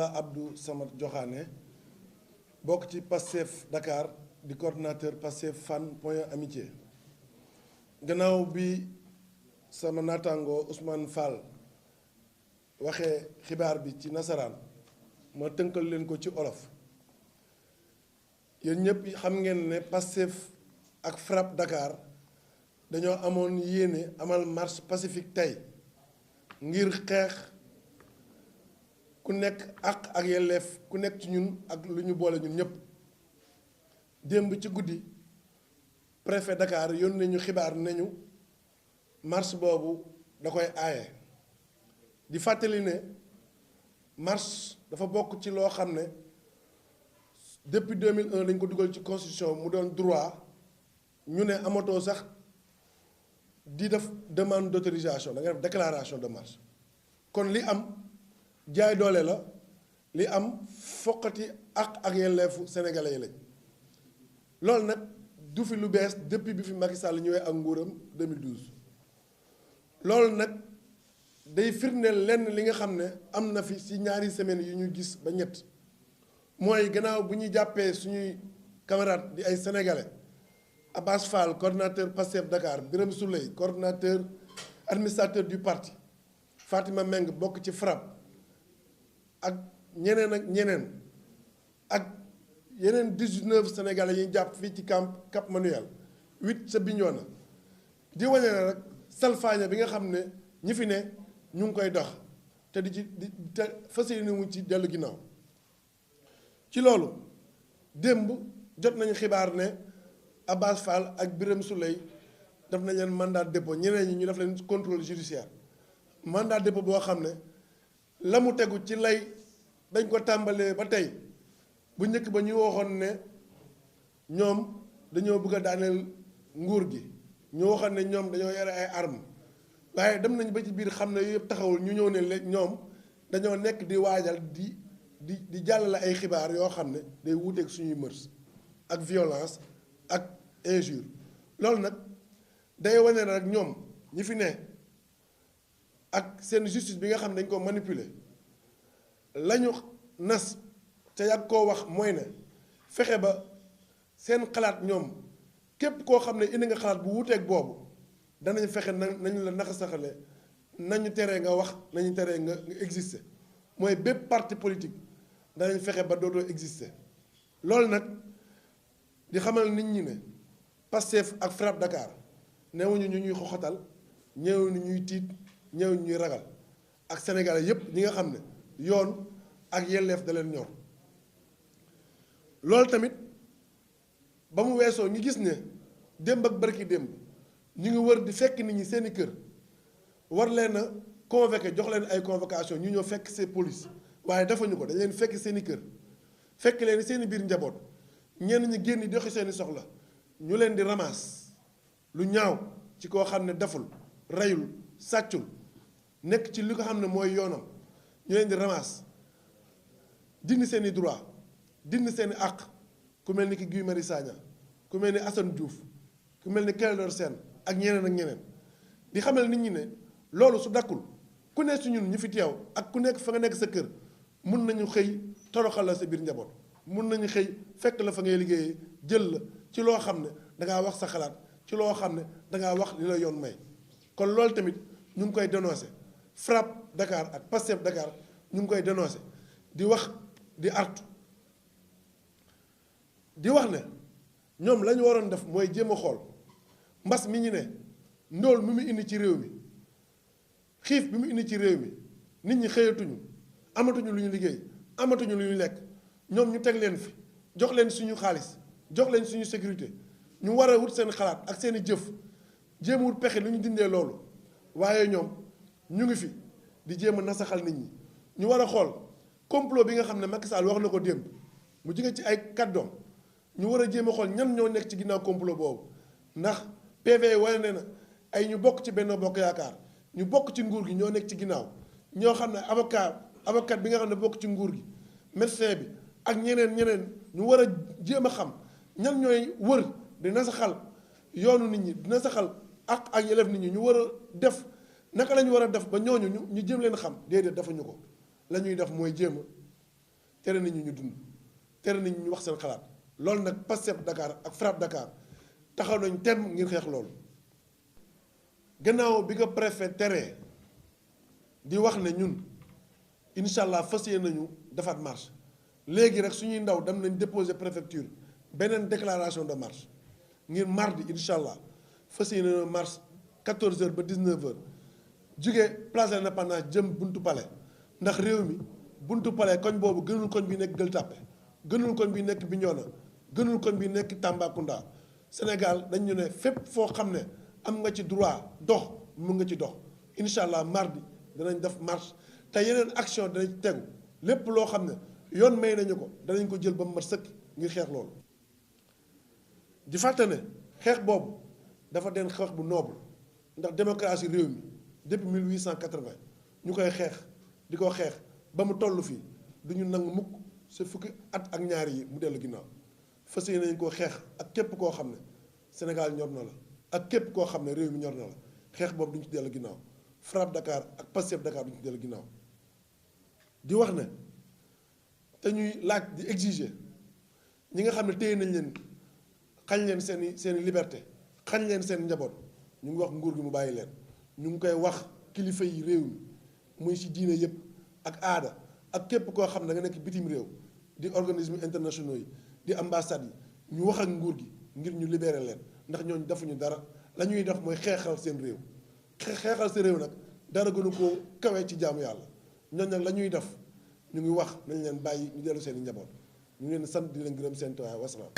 la Abdou Samad Diokhane bokk ci Pastef Dakar di coordinateur Pastef Fann Point Amitié gannaaw bi sama naataango Ousmane Fall waxee xibaar bi ci nasaraan ma tënkal leen ko ci olof. yéen ñëpp xam ngeen ne Pastef ak FRAPP Dakar dañoo amoon yéene amal marche pacifique tey ngir xeex ku nekk ak yelleef ku nekk ci ñun ak lu ñu boole ñun ñëpp. démb ci guddi préfet Dakar yónnee ñu xibaar nañu marche boobu da koy aaye di fàttali ne marche dafa bokk ci loo xam ne depuis 2001 dañ ko dugal ci constitution mu doon droit ñu ne amatoo sax di def demande d'autorisation da nga def déclaration de marche kon li am jaay doole la li am foqati ak yelleefu sénégalais yi lañ. loolu nag du fi lu bees depuis bi fi Macky Sall ñëwee ak nguuram 2012 loolu nag day firndeel lenn li nga xam ne am na fi ci ñaari semaines yu ñu gis ba ñett mooy gannaaw bu ñuy jàppee suñuy camarades di ay sénégalais Abass Fall coordinateur Pastef Dakar Birame Souleye coordinateur administrateur du parti Fatima Meng bokk ci FRAPP ak ñeneen ak yeneen 19 sénégalais yi ñu jàpp fii ci Cap Manuel 8 sa Bignona di wane ne rek salfaaña bi nga xam ne ñi fi ne ñu ngi koy dox te te fas yéene wuñ ci dellu ginnaaw. ci loolu démb jot nañu xibaar ne Abass Fall ak Birame Souleye def nañ leen mandat de dépôt ñeneen ñi ñu def leen contrôle judiciaire mandat de dépôt boo xam ne la mu tegu ci lay dañ ko tàmbalee ba tey. bu njëkk ba ñu waxoon ne ñoom dañoo bëgg a daaneel nguur gi ñu waxoon ne ñoom dañoo yore ay armes waaye dem nañ ba ci biir xam ne yëpp taxawul ñu ñëw ne léegi ñoom dañoo nekk di waajal di jàllale ay xibaar yoo xam ne day wuuteeg suñuy mërs ak violence ak injure loolu nag day wane rek ñoom ñi fi ne ak seen justice bi nga xam ne dañ ko manipuler lañu nas. te yàgg koo wax mooy ne fexe ba seen xalaat ñoom képp koo xam ne indi nga xalaat bu wuuteeg boobu danañ fexe nañu la naxa saxale nañu teree nga wax nañu teree nga exister mooy bépp parti politique danañ fexe ba dootoo exister. loolu nag di xamal nit ñi ne Pastef ak FRAPP Dakar newuñu ñu ñuy xoxatal ñëwuñu ñuy tiit ñëwuñu ñuy ragal ak sénégalais yépp ñi nga xam ne yoon ak yelleef da leen ñor. loolu tamit ba mu weesoo ñu gis ne démb ak barki démb ñu ngi wër di fekk nit ñi seeni kër war leen a convoqué jox leen ay convocation ñu ñëw fekk see police waaye defuñu ko dañ leen fekk seeni kër fekk leen seeni biir njaboot ñenn ñi génn doxi seeni soxla ñu leen di ramasse lu ñaaw ci koo xam ne deful reyul sàccul nekk ci li ko xam ne mooy yoonam ñu leen di ramasse dindi seeni droit dindi seeni àq ku mel ni ki Guy Marius Sagna ku mel ni Assane Diouf ku mel ni Clédor Sène ak ñeneen di xamal nit ñi ne loolu su dakkul ku ne su ñun ñu fi teew ak ku nekk fa nga nekk sa kër mun nañu xëy toroxal la sa biir njaboot mun nañu xëy fekk la fa ngay liggéeyee jël la ci loo xam ne dangaa wax sa xalaat ci loo xam ne dangaa wax li la yoon may. kon loolu tamit ñu ngi koy dénoncé FRAPP Dakar ak Pastef Dakar ñu ngi koy dénoncé di wax di artu di wax ne ñoom la ñu waroon def mooy jéem a xool mbas mi ñu ne ndóol mi mu indi ci réew mi xiif bi mu indi ci réew mi nit ñi xëyatuñu amatuñu lu ñu liggéey amatuñu lu ñu lekk ñoom ñu teg leen fi jox leen suñu xaalis jox leen suñu sécurité ñu war a wut seen xalaat ak seeni jëf jéem wut pexe lu ñu dindee loolu waaye ñoom ñu ngi fi di jéem a nasaxal nit ñi ñu war a xool complot bi nga xam ne Macky Sall wax na ko démb mu jóge ci ay kàddoom ñu war a jéem a xool ñan ñoo nekk ci ginnaaw complot boobu ndax PV wane na ay ñu bokk ci Benno Bokk Yaakaar ñu bokk ci nguur gi ñoo nekk ci ginnaaw ñoo xam ne avocat bi nga xam ne bokk ci nguur gi médecin bi ak ñeneen ñu war a jéem a xam ñan ñooy wër di nasaxal yoonu nit ñi di nasaxal ak yelleef nit ñi ñu war a def naka la ñu war a def ba ñooñu ñu jéem leen xam déedéet defuñu ko la ñuy def mooy jéem a tere nit ñi ñu dund tere nit ñi ñu wax seen xalaat loolu nag Pastef Dakar ak FRAPP Dakar taxaw nañ temm ngir xeex loolu. gannaaw bi nga préfet teree di wax ne ñun incha allah fas yéene nañu defaat marche léegi rek suñuy ndaw dem nañ déposer préfecture beneen déclaration de marche ngir mardi incha allah fas yéene na marche 14h ba 19h jóge place de l'Indépendance jëm buntu palais ndax réew mi buntu palais koñ boobu gënul koñ bi nekk Gueule Tapée gënul koñ bi nekk Bignona gënul koñ bi nekk Tambacounda Sénégal dañ ñu ne fépp foo xam ne am nga ci droit dox mun nga ci dox incha allah mardi danañ def marche te yeneen action danañ ci tegu lépp loo xam ne yoon may nañu ko danañ ko jël ba mu mat sëkk ngir xeex loolu. di fàtte ne xeex boobu dafa den xeex bu noble ndax démocratie réew mi depuis 1880 ñu koy xeex di ko xeex ba mu toll fii du ñu nangu mukk sa fukki at ak ñaari yi mu dellu ginnaaw fas yéene nañ koo xeex ak képp koo xam ne Sénégal ñor na la ak képp koo xam ne réew mi ñor na la xeex boobu duñ ci dellu ginnaaw FRAPP Dakar ak Pastef Dakar duñ ci dellu ginnaaw di wax ne te ñuy laaj di exiger ñi nga xam ne téye nañ leen xañ leen seeni liberté xañ leen seen njaboot ñu ngi wax nguur gi mu bàyyi leen ñu ngi koy wax kilifa yi réew mi muy ci diine yëpp ak aada ak képp koo xam ne nga nekk bitim réew di organisme internationaux yi di ambassades yi ñu wax ak nguur gi ngir ñu libérer leen ndax ñooñu defuñu dara la ñuy def mooy xeexal seen réew xeexal seen réew nag dara gënu koo kawe ci jaamu yàlla ñooñu nag la ñuy def ñu ngi wax nañ leen bàyyi ñu dellu seen i njaboot ñu ngi leen sant di leen gërëm seen tawaay wasalaam